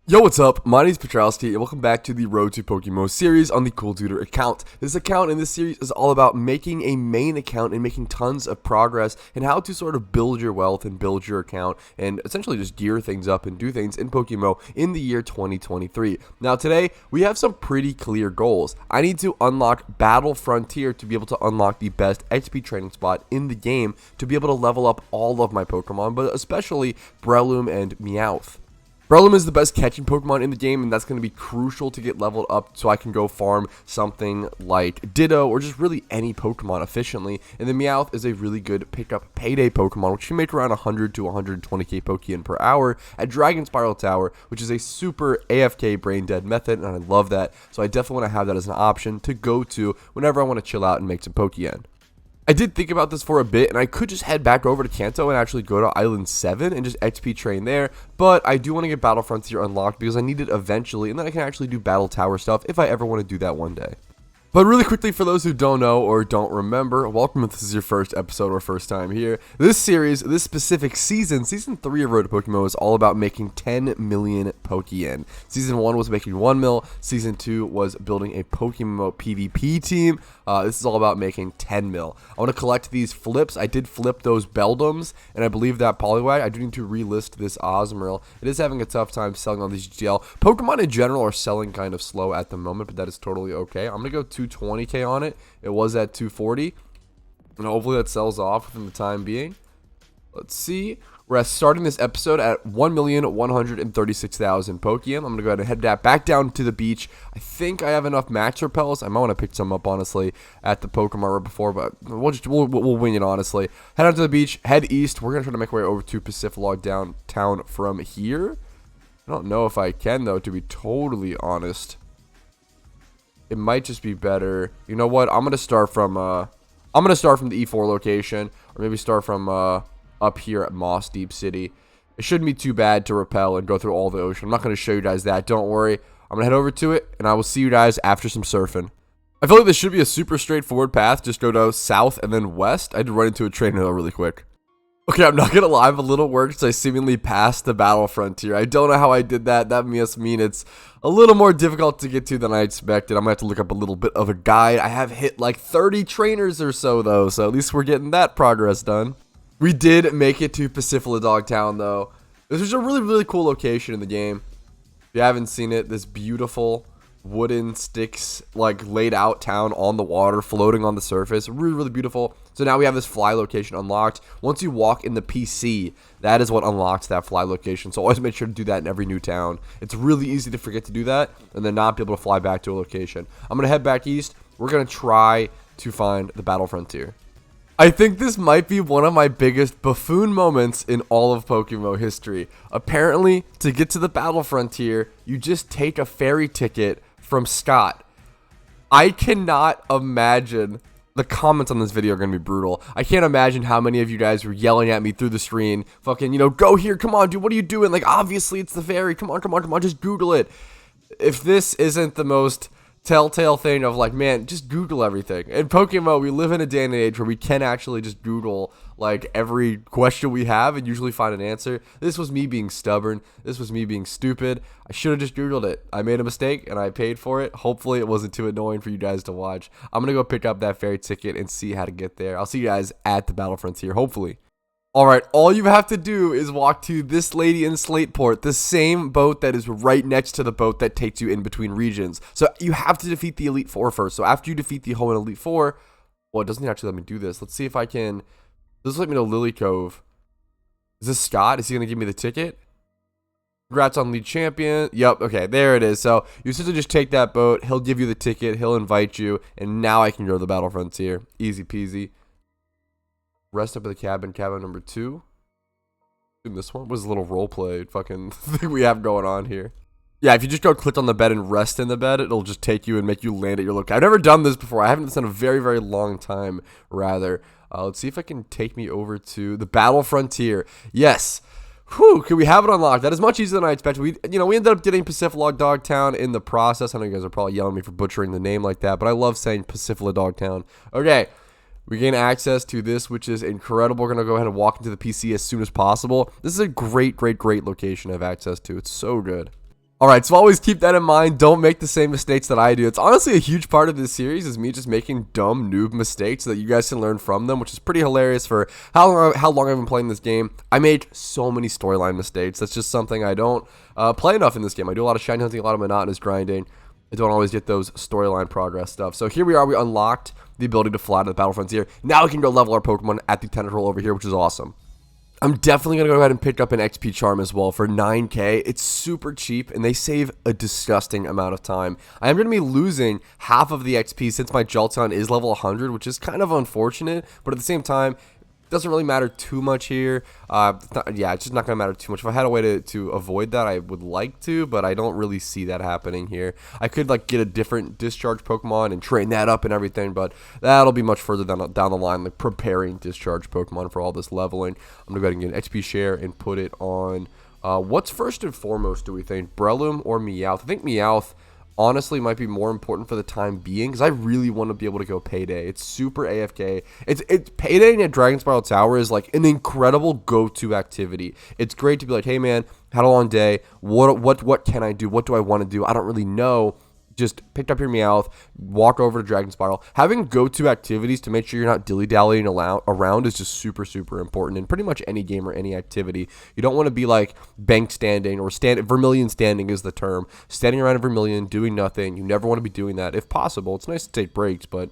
Yo, what's up? My name is Patrouski, and welcome back to the Road to PokeMMO series on the Cool Tutor account. This account in this series is all about making a main account and making tons of progress and how to sort of build your wealth and build your account and essentially just gear things up and do things in PokeMMO in the year 2023. Now today, we have some pretty clear goals. I need to unlock Battle Frontier to be able to unlock the best XP training spot in the game to be able to level up all of my Pokemon, but especially Breloom and Meowth. Breloom is the best catching Pokemon in the game, and that's going to be crucial to get leveled up so I can go farm something like Ditto or just really any Pokemon efficiently. And then Meowth is a really good pickup payday Pokemon, which can make around 100 to 120k Pokeyen per hour at Dragon Spiral Tower, which is a super AFK brain dead method, and I love that. So I definitely want to have that as an option to go to whenever I want to chill out and make some Pokeyen. I did think about this for a bit, and I could just head back over to Kanto and actually go to Island 7 and just XP train there, but I do want to get Battle Frontier unlocked because I need it eventually, and then I can actually do Battle Tower stuff if I ever want to do that one day. But really quickly, for those who don't know or don't remember, welcome if this is your first episode or first time here. This series, this specific season 3 of Road to PokeMMO is all about making 10 million Pokeyen. Season 1 was making 1 mil, Season 2 was building a PokeMMO PvP team. This is all about making 10 mil. I want to collect these flips. I did flip those Beldums, and I believe that Poliwag. I do need to relist this Osmoril. It is having a tough time selling on these GTL. Pokemon in general are selling kind of slow at the moment, but that is totally okay. I'm going to go 220k on it. It was at 240, and hopefully that sells off within the time being. Let's see. We're starting this episode at 1,136,000 Pokeyen. I'm going to go ahead and head back down to the beach. I think I have enough max repels. I might want to pick some up, honestly, at the Pokemon right before, but we'll wing it, honestly. Head out to the beach, head east. We're going to try to make our way over to Pacific downtown from here. I don't know if I can, though, to be totally honest. It might just be better. You know what? I'm going to start from the E4 location, or maybe start from up here at Moss Deep City. It shouldn't be too bad to repel and go through all the ocean. I'm not going to show you guys that. Don't worry. I'm going to head over to it, and I will see you guys after some surfing. I feel like this should be a super straightforward path. Just go to south and then west. I had to run into a train hill really quick. Okay, I'm not going to lie. I'm a little worried because I seemingly passed the Battle Frontier. I don't know how I did that. That must mean it's a little more difficult to get to than I expected. I'm going to have to look up a little bit of a guide. I have hit like 30 trainers or so, though, so at least we're getting that progress done. We did make it to Pacific Town, though. This is a really, really cool location in the game. If you haven't seen it, this beautiful wooden sticks, like, laid out town on the water, floating on the surface. Really, really beautiful. So now we have this fly location unlocked. Once you walk in the PC, that is what unlocks that fly location. So always make sure to do that in every new town. It's really easy to forget to do that and then not be able to fly back to a location. I'm going to head back east. We're going to try to find the Battle Frontier. I think this might be one of my biggest buffoon moments in all of PokeMMO history. Apparently, to get to the Battle Frontier, you just take a ferry ticket from Scott. I cannot imagine. The comments on this video are going to be brutal. I can't imagine how many of you guys were yelling at me through the screen. Fucking, go here. Come on, dude. What are you doing? Like, obviously, it's the ferry. Come on. Just Google it. If this isn't the most telltale thing of like, man, just Google everything. In PokeMMO, we live in a day and age where we can actually just Google like every question we have and usually find an answer. This was me being stubborn. This was me being stupid. I should have just Googled it. I made a mistake and I paid for it. Hopefully it wasn't too annoying for you guys to watch. I'm gonna go pick up that ferry ticket and see how to get there. I'll see you guys at the Battle Frontier, hopefully. Alright, all you have to do is walk to this lady in Slateport, the same boat that is right next to the boat that takes you in between regions. So you have to defeat the Elite Four first. So after you defeat the Hoenn Elite Four, well, it doesn't actually let me do this. Let's see if I can. This will let me know Lily Cove. Is this Scott? Is he going to give me the ticket? Congrats on lead champion. Yep, okay, there it is. So you essentially just take that boat. He'll give you the ticket. He'll invite you. And now I can go to the Battle Frontier. Easy peasy. Rest up at the cabin number 2. Dude, this one was a little roleplay fucking thing we have going on here. Yeah, if you just go click on the bed and rest in the bed, it'll just take you and make you land at your location. I've never done this before. I haven't done this in a very, very long time, rather. Let's see if I can take me over to the Battle Frontier. Yes. Whew, can we have it unlocked? That is much easier than I expected. We ended up getting Pacific Dogtown in the process. I know you guys are probably yelling at me for butchering the name like that, but I love saying Pacific Dogtown. Okay. We gain access to this, which is incredible. We're going to go ahead and walk into the PC as soon as possible. This is a great, great, great location to have access to. It's so good. Alright, so always keep that in mind. Don't make the same mistakes that I do. It's honestly a huge part of this series is me just making dumb noob mistakes so that you guys can learn from them, which is pretty hilarious for how long I've been playing this game. I made so many storyline mistakes. That's just something I don't play enough in this game. I do a lot of shiny hunting, a lot of monotonous grinding. I don't always get those storyline progress stuff. So here we are. We unlocked the ability to fly to the battlefronts here. Now we can go level our Pokemon at the Tentacruel over here, which is awesome. I'm definitely going to go ahead and pick up an XP Charm as well for 9k. It's super cheap, and they save a disgusting amount of time. I am going to be losing half of the XP since my Jolteon is level 100, which is kind of unfortunate, but at the same time, doesn't really matter too much here. It's just not going to matter too much. If I had a way to avoid that, I would like to, but I don't really see that happening here. I could like get a different discharge Pokemon and train that up and everything, but that'll be much further down the line, like preparing discharge Pokemon for all this leveling. I'm going to go ahead and get an XP share and put it on, what's first and foremost, do we think? Breloom or Meowth? I think Meowth honestly might be more important for the time being because I really want to be able to go Payday. It's super AFK. It's Payday at Dragon Spiral Tower is like an incredible go-to activity. It's great to be like, hey man, had a long day. What can I do? What do I want to do? I don't really know. Just picked up your Meowth, walk over to Dragon Spiral. Having go-to activities to make sure you're not dilly-dallying around is just super, super important in pretty much any game or any activity. You don't want to be like bank standing or Vermilion standing is the term. Standing around in Vermilion, doing nothing. You never want to be doing that. If possible, it's nice to take breaks, but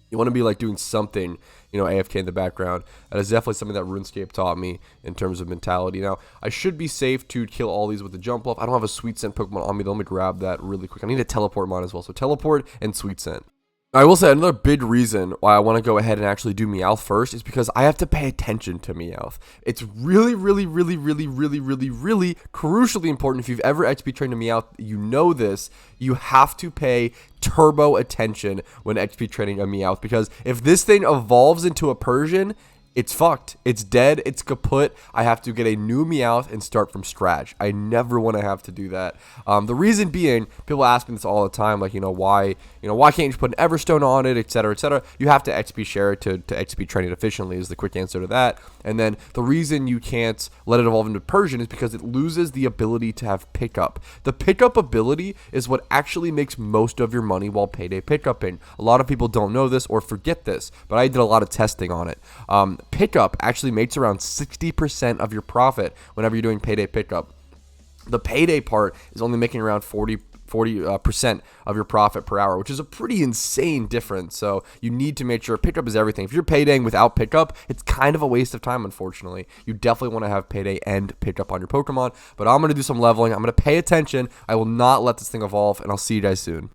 you want to be like doing something, AFK in the background. That is definitely something that RuneScape taught me in terms of mentality. Now, I should be safe to kill all these with the jump off. I don't have a Sweet Scent Pokemon on me. Let me grab that really quick. I need a Teleport mod as well. So Teleport and Sweet Scent. I will say another big reason why I want to go ahead and actually do Meowth first is because I have to pay attention to Meowth. It's really, really, really, really, really, really, really crucially important. If you've ever XP trained a Meowth, you know this. You have to pay turbo attention when XP training a Meowth because if this thing evolves into a Persian, it's fucked. It's dead. It's kaput. I have to get a new Meowth and start from scratch. I never want to have to do that. The reason being, people ask me this all the time, like, why can't you just put an Everstone on it, etc., etc. You have to XP share it to XP train it efficiently is the quick answer to that. And then the reason you can't let it evolve into Persian is because it loses the ability to have pickup. The pickup ability is what actually makes most of your money while Payday pickuping. A lot of people don't know this or forget this, but I did a lot of testing on it. Pickup actually makes around 60% of your profit whenever you're doing Payday pickup. The Payday part is only making around 40% of your profit per hour, which is a pretty insane difference. So you need to make sure pickup is everything. If you're paydaying without pickup, it's kind of a waste of time, unfortunately. You definitely want to have payday and pickup on your Pokemon, but I'm going to do some leveling. I'm going to pay attention. I will not let this thing evolve, and I'll see you guys soon.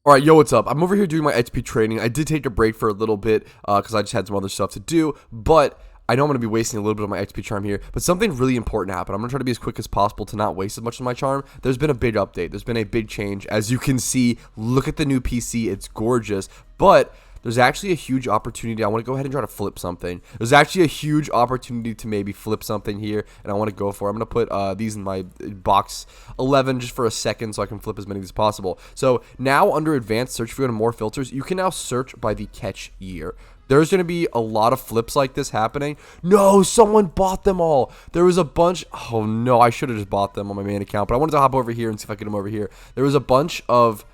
Alright, yo, what's up? I'm over here doing my XP training. I did take a break for a little bit because I just had some other stuff to do, but I know I'm going to be wasting a little bit of my XP charm here, but something really important happened. I'm going to try to be as quick as possible to not waste as much of my charm. There's been a big update. There's been a big change. As you can see, look at the new PC. It's gorgeous, but there's actually a huge opportunity. I want to go ahead and try to flip something. There's actually a huge opportunity to maybe flip something here, and I want to go for it. I'm going to put these in my box 11 just for a second so I can flip as many as possible. So now under advanced search, if you go to more filters, you can now search by the catch year. There's going to be a lot of flips like this happening. No, someone bought them all. There was a bunch. Oh, no, I should have just bought them on my main account, but I wanted to hop over here and see if I could get them over here. There was a bunch of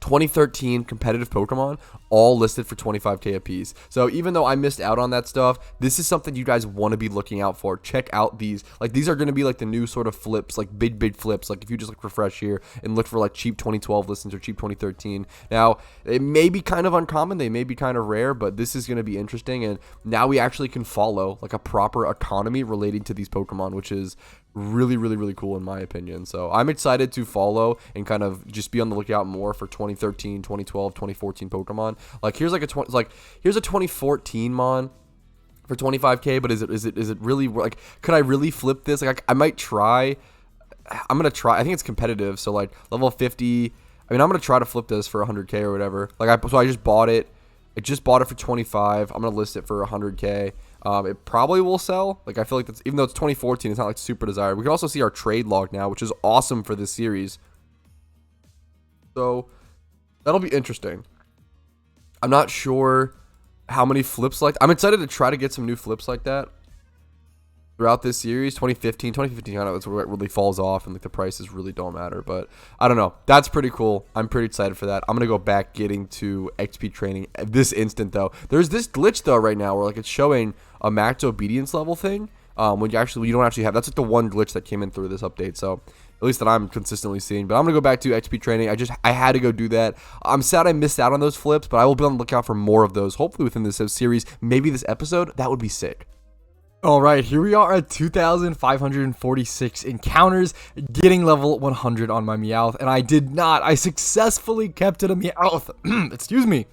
2013 competitive Pokemon all listed for 25k a piece. So even though I missed out on that stuff, this is something you guys want to be looking out for. Check out these. Like, these are going to be like the new sort of flips, like big flips. Like if you just like refresh here and look for like cheap 2012 listings or cheap 2013. Now, it may be kind of uncommon. They may be kind of rare, but this is going to be interesting. And now we actually can follow like a proper economy relating to these Pokemon, which is really, really, really cool in my opinion. So I'm excited to follow and kind of just be on the lookout more for 2013, 2012, 2014 Pokemon. Like here's here's a 2014 Mon for 25k, but is it really like, could I really flip this? Like I might try. I'm gonna try. I think it's competitive, so like level 50. I mean, I'm gonna try to flip this for 100k or whatever. Like I just bought it. I just bought it for 25. I'm gonna list it for 100k. It probably will sell. Like I feel like that's, even though it's 2014, it's not like super desired. We can also see our trade log now, which is awesome for this series. So that'll be interesting. I'm not sure how many flips like. I'm excited to try to get some new flips like that. throughout this series. 2015 kind of is where it really falls off and like the prices really don't matter. But I don't know. That's pretty cool. I'm pretty excited for that. I'm gonna go back getting to XP training at this instant though. There's this glitch though right now where like it's showing a max obedience level thing. When you don't actually have, that's like the one glitch that came in through this update. So at least that I'm consistently seeing. But I'm gonna go back to XP training. I had to go do that. I'm sad I missed out on those flips, but I will be on the lookout for more of those. Hopefully within this series, maybe this episode. That would be sick. All right, here we are at 2,546 encounters, getting level 100 on my Meowth, and I did not. I successfully kept it a Meowth. Excuse me.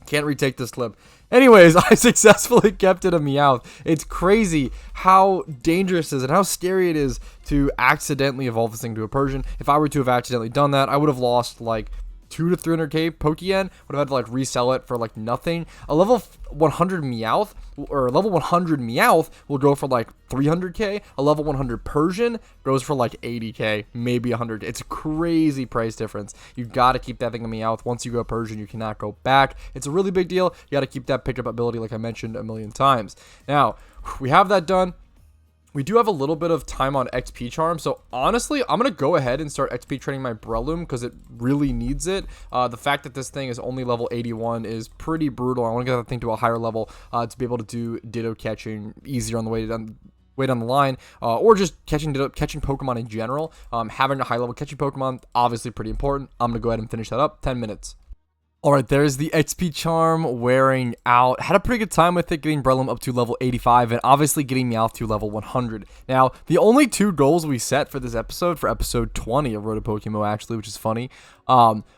Can't retake this clip. Anyways, I successfully kept it a Meowth. It's crazy how dangerous it is and how scary it is to accidentally evolve this thing to a Persian. If I were to have accidentally done that, I would have lost like 200 to 300k Pokeyen, would have had to like resell it for like nothing. A level 100 Meowth or level 100 Meowth will go for like 300k. A level 100 Persian goes for like 80k, maybe 100. It's a crazy price difference. You got to keep that thing a Meowth. Once you go Persian, you cannot go back. It's a really big deal. You got to keep that pickup ability, like I mentioned a million times. Now we have that done. We do have a little bit of time on XP charm, so honestly, I'm going to go ahead and start XP training my Breloom because it really needs it. The fact that this thing is only level 81 is pretty brutal. I want to get that thing to a higher level to be able to do Ditto catching easier on the way down the line, or just catching Pokemon in general. Having a high level catching Pokemon, obviously pretty important. I'm going to go ahead and finish that up. 10 minutes. Alright, there's the XP charm wearing out. Had a pretty good time with it, getting Breloom up to level 85, and obviously getting Meowth to level 100. Now, the only two goals we set for this episode, for episode 20 of Road to PokeMMO actually, which is funny,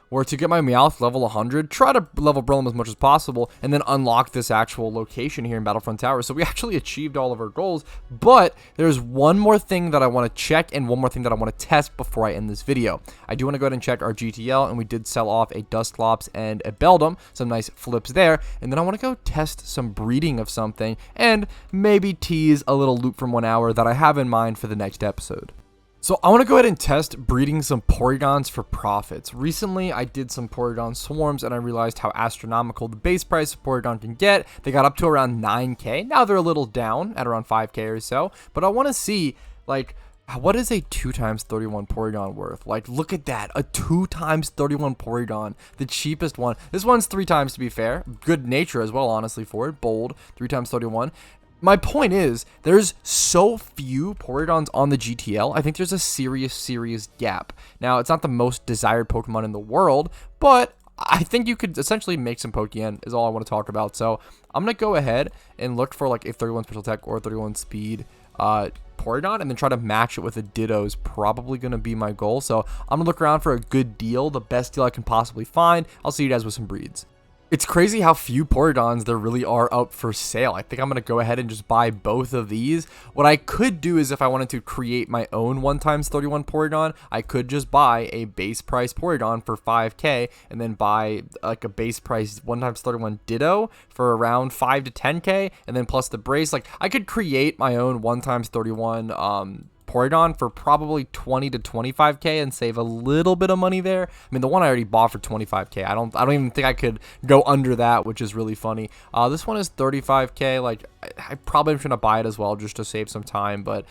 were to get my Meowth level 100, try to level Breloom as much as possible, and then unlock this actual location here in Battlefront Tower. So we actually achieved all of our goals, but there's one more thing that I want to check and one more thing that I want to test before I end this video. I do want to go ahead and check our GTL, and we did sell off a Dusclops and a Beldum, some nice flips there, and then I want to go test some breeding of something, and maybe tease a little loop from 1 hour that I have in mind for the next episode. So I want to go ahead and test breeding some Porygons for profits. Recently, I did some Porygon swarms, and I realized how astronomical the base price of Porygon can get. They got up to around 9k. Now they're a little down at around 5k or so, but I want to see, like, what is a 2x31 Porygon worth? Like, look at that, a 2x31 Porygon, the cheapest one. This one's 3x to be fair. Good nature as well, honestly, for it. Bold, 3x31. My point is, there's so few Porygons on the GTL. I think there's a serious gap. Now, it's not the most desired Pokemon in the world, but I think you could essentially make some Pokeyen is all I want to talk about. So I'm going to go ahead and look for like a 31 special attack or 31 speed Porygon, and then try to match it with a Ditto is probably going to be my goal. So I'm going to look around for a good deal, the best deal I can possibly find. I'll see you guys with some breeds. It's crazy how few Porygons there really are up for sale. I think I'm going to go ahead and just buy both of these. What I could do is if I wanted to create my own 1x31 Porygon, I could just buy a base price Porygon for 5k and then buy like a base price 1x31 Ditto for around 5 to 10k, and then plus the brace. Like, I could create my own 1x31 Porygon for probably 20 to 25k and save a little bit of money there. I mean, the one I already bought for 25k. I don't even think I could go under that, which is really funny. This one is 35k. Like, I probably am trying to buy it as well just to save some time, but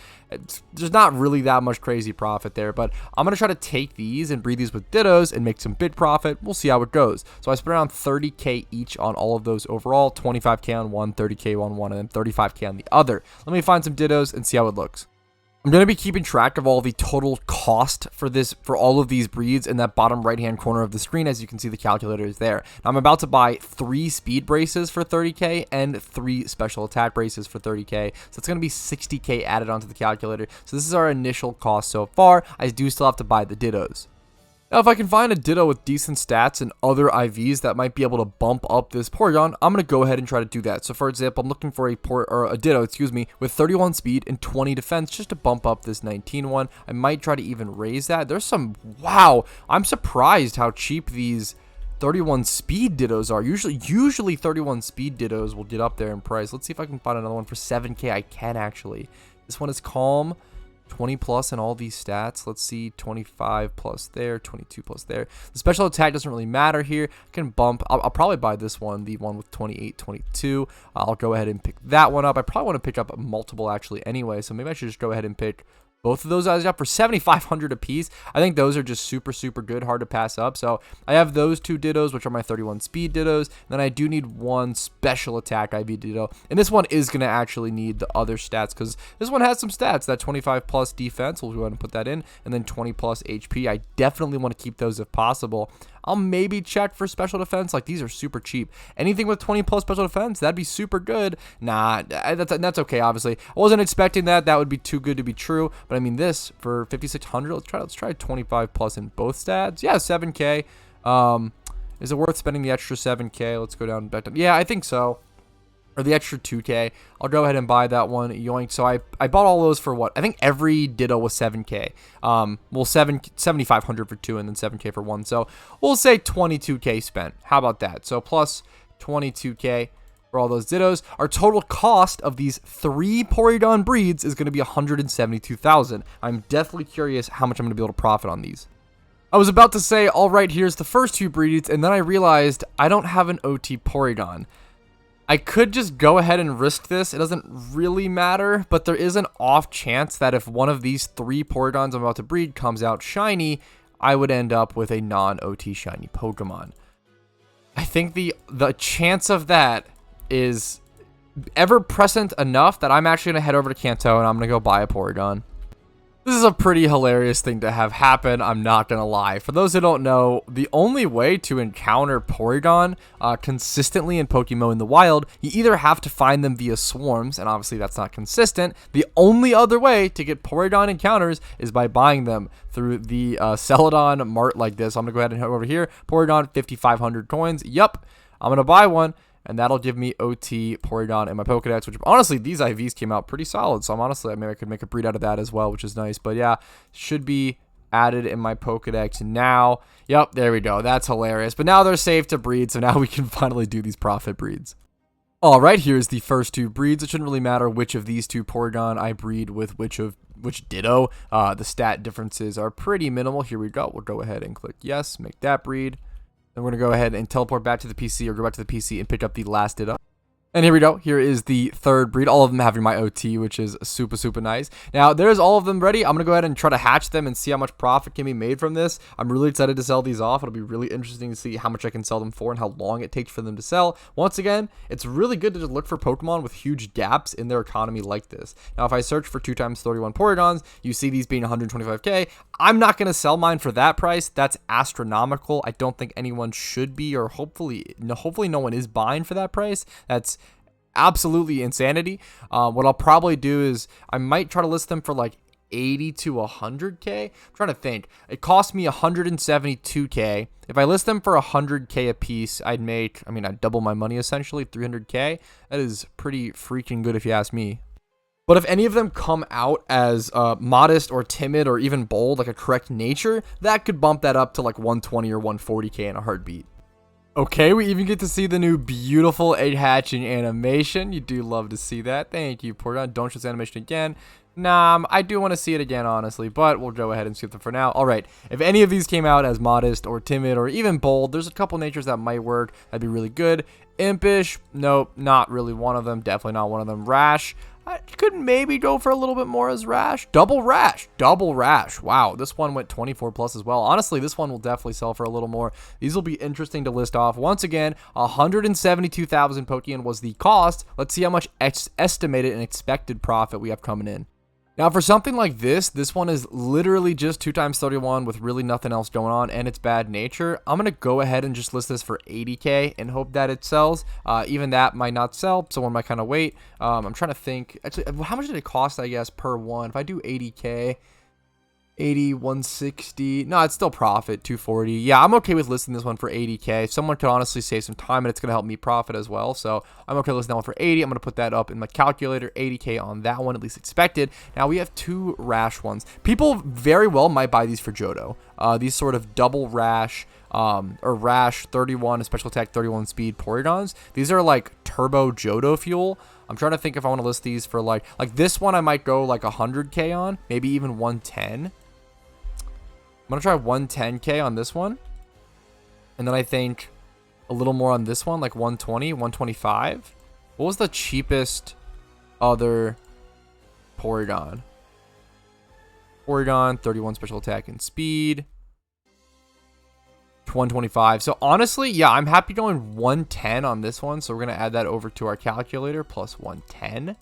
there's not really that much crazy profit there. But I'm gonna try to take these and breed these with Dittos and make some big profit. We'll see how it goes. So I spent around 30k each on all of those overall. 25k on one, 30k on one, and then 35k on the other. Let me find some Dittos and see how it looks. I'm going to be keeping track of all the total cost for all of these breeds in that bottom right hand corner of the screen. As you can see, the calculator is there. Now, I'm about to buy 3 speed braces for 30k and 3 special attack braces for 30k. So it's going to be 60k added onto the calculator. So this is our initial cost so far. I do still have to buy the Dittos. Now, if I can find a Ditto with decent stats and other IVs that might be able to bump up this Porygon, I'm going to go ahead and try to do that. So, for example, I'm looking for a Ditto, with 31 speed and 20 defense just to bump up this 19 one. I might try to even raise that. There's some, wow, I'm surprised how cheap these 31 speed Dittos are. Usually 31 speed Dittos will get up there in price. Let's see if I can find another one for 7k. I can actually. This one is Calm. 20 plus in all these stats. Let's see, 25 plus there, 22 plus there. The special attack doesn't really matter here. I can bump. I'll probably buy this one, the one with 28, 22. I'll go ahead and pick that one up. I probably want to pick up multiple actually anyway, so maybe I should just go ahead and pick both of those guys up for 7,500 apiece. I think those are just super, super good, hard to pass up. So I have those 2 Dittos, which are my 31 speed Dittos. Then I do need 1 special attack IV Ditto. And this one is going to actually need the other stats because this one has some stats. That 25 plus defense, we'll go ahead and put that in. And then 20 plus HP. I definitely want to keep those if possible. I'll maybe check for special defense. Like, these are super cheap. Anything with 20 plus special defense, that'd be super good. Nah, that's okay, obviously. I wasn't expecting that. That would be too good to be true. But I mean, this for 5,600, let's try 25 plus in both stats. Yeah, 7K. Is it worth spending the extra 7K? Let's go down back down. Yeah, I think so. Or the extra 2K. I'll go ahead and buy that one. Yoink. So I bought all those for what? I think every Ditto was 7K. Well, 7,500 for 2 and then 7K for 1. So we'll say 22K spent. How about that? So plus 22K for all those Dittos. Our total cost of these 3 Porygon breeds is going to be 172,000. I'm definitely curious how much I'm going to be able to profit on these. I was about to say, all right, here's the first 2 breeds, and then I realized I don't have an OT Porygon. I could just go ahead and risk this. It doesn't really matter, but there is an off chance that if one of these 3 Porygons I'm about to breed comes out shiny, I would end up with a non-OT shiny Pokemon. I think the chance of that is ever present enough that I'm actually going to head over to Kanto and I'm going to go buy a Porygon. This is a pretty hilarious thing to have happen, I'm not going to lie. For those who don't know, the only way to encounter Porygon consistently in PokeMMO in the wild, you either have to find them via swarms, and obviously that's not consistent. The only other way to get Porygon encounters is by buying them through the Celadon Mart like this. I'm going to go ahead and head over here. Porygon, 5,500 coins. Yup, I'm going to buy one. And that'll give me OT Porygon in my Pokedex, which honestly, these IVs came out pretty solid. So I could make a breed out of that as well, which is nice. But yeah, should be added in my Pokedex now. Yep, there we go. That's hilarious. But now they're safe to breed, so now we can finally do these profit breeds. All right, here's the first 2 breeds. It shouldn't really matter which of these 2 Porygon I breed with which Ditto. The stat differences are pretty minimal. Here we go. We'll go ahead and click yes, make that breed. Then we're going to go ahead and teleport back to the PC or go back to the PC and pick up the last Ditto. And here we go. Here is the 3rd breed. All of them having my OT, which is super, super nice. Now, there's all of them ready. I'm going to go ahead and try to hatch them and see how much profit can be made from this. I'm really excited to sell these off. It'll be really interesting to see how much I can sell them for and how long it takes for them to sell. Once again, it's really good to just look for Pokemon with huge gaps in their economy like this. Now, if I search for 2x31 Porygons, you see these being 125K. I'm not going to sell mine for that price. That's astronomical. I don't think anyone should be, or hopefully no one is buying for that price. That's absolutely insanity. What I'll probably do is I might try to list them for like 80 to 100K. I'm trying to think. It cost me 172K. If I list them for 100K a piece, I'd double my money essentially, 300K. That is pretty freaking good if you ask me. But if any of them come out as modest or timid or even bold, like a correct nature, that could bump that up to like 120 or 140K in a heartbeat. Okay, we even get to see the new beautiful egg hatching animation. You do love to see that. Thank you, Porygon. Don't show this animation again. Nah, I do want to see it again, honestly, but we'll go ahead and skip them for now. All right, if any of these came out as modest or timid or even bold, there's a couple natures that might work. That'd be really good. Impish, nope, not really one of them. Definitely not one of them. Rash, I could maybe go for a little bit more as Rash. Double Rash. Wow, this one went 24 plus as well. Honestly, this one will definitely sell for a little more. These will be interesting to list off. Once again, 172,000 Pokeyen was the cost. Let's see how much estimated and expected profit we have coming in. Now, for something like this one is literally just 2x31 with really nothing else going on and its bad nature. I'm going to go ahead and just list this for 80K and hope that it sells. Even that might not sell. Someone might kind of wait. I'm trying to think. Actually, how much did it cost, I guess, per one? If I do 80K, 80, 160. No, it's still profit, 240. Yeah, I'm okay with listing this one for 80K. Someone could honestly save some time, and it's going to help me profit as well. So I'm okay listing that one for 80. I'm going to put that up in my calculator, 80K on that one, at least expected. Now, we have 2 Rash ones. People very well might buy these for Johto. These sort of double Rash or Rash 31, special attack 31 speed Porygons. These are like turbo Johto fuel. I'm trying to think if I want to list these for like this one I might go like 100k on, maybe even 110. I'm gonna try 110k on this one, and then I think a little more on this one, like 120, 125. What was the cheapest other Porygon? Porygon 31 special attack and speed. 125. So honestly, yeah, I'm happy going 110 on this one. So we're going to add that over to our calculator, plus 110.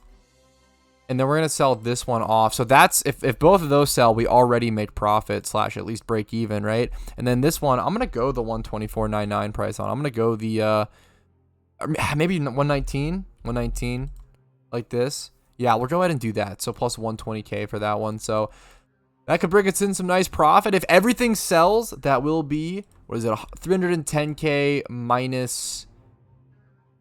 And then we're going to sell this one off. So that's, if both of those sell, we already make profit / at least break even, right? And then this one, I'm going to go the 124.99 price on. I'm going to go the, maybe 119, like this. Yeah, we'll go ahead and do that. So plus 120k for that one. So that could bring us in some nice profit. If everything sells, that will be, what is it, 310k minus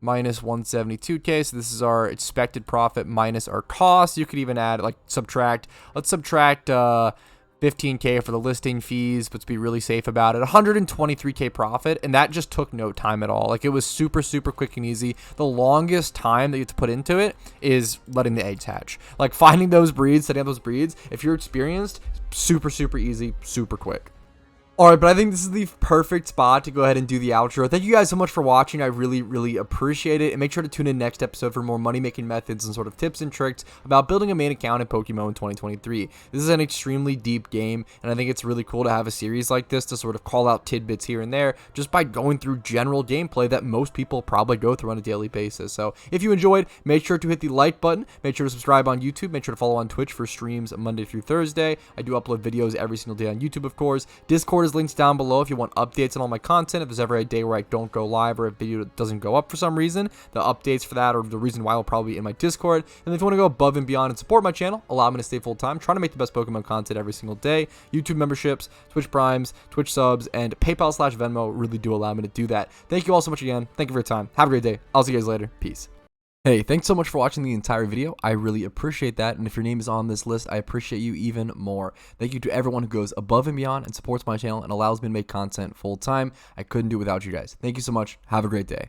172k. So this is our expected profit minus our cost. You could even add, like, subtract. Let's subtract 15k for the listing fees, but to be really safe about it, 123k profit, and that just took no time at all. Like, it was super quick and easy. The longest time that you have to put into it is letting the eggs hatch. Like, finding those breeds, setting up those breeds, if you're experienced, super easy, super quick. Alright, but I think this is the perfect spot to go ahead and do the outro. Thank you guys so much for watching. I really appreciate it. And make sure to tune in next episode for more money-making methods and sort of tips and tricks about building a main account in PokeMMO in 2023. This is an extremely deep game, and I think it's really cool to have a series like this to sort of call out tidbits here and there just by going through general gameplay that most people probably go through on a daily basis. So if you enjoyed, make sure to hit the like button. Make sure to subscribe on YouTube. Make sure to follow on Twitch for streams Monday through Thursday. I do upload videos every single day on YouTube, of course. Discord is linked down below if you want updates on all my content. If there's ever a day where I don't go live or a video doesn't go up for some reason, the updates for that or the reason why will probably be in my Discord. And if you want to go above and beyond and support my channel, allow me to stay full time, trying to make the best Pokemon content every single day. YouTube memberships, Twitch Primes, Twitch subs, and PayPal / Venmo really do allow me to do that. Thank you all so much again. Thank you for your time. Have a great day. I'll see you guys later. Peace. Hey, thanks so much for watching the entire video. I really appreciate that, and if your name is on this list, I appreciate you even more. Thank you to everyone who goes above and beyond and supports my channel and allows me to make content full time. I couldn't do it without you guys. Thank you so much. Have a great day.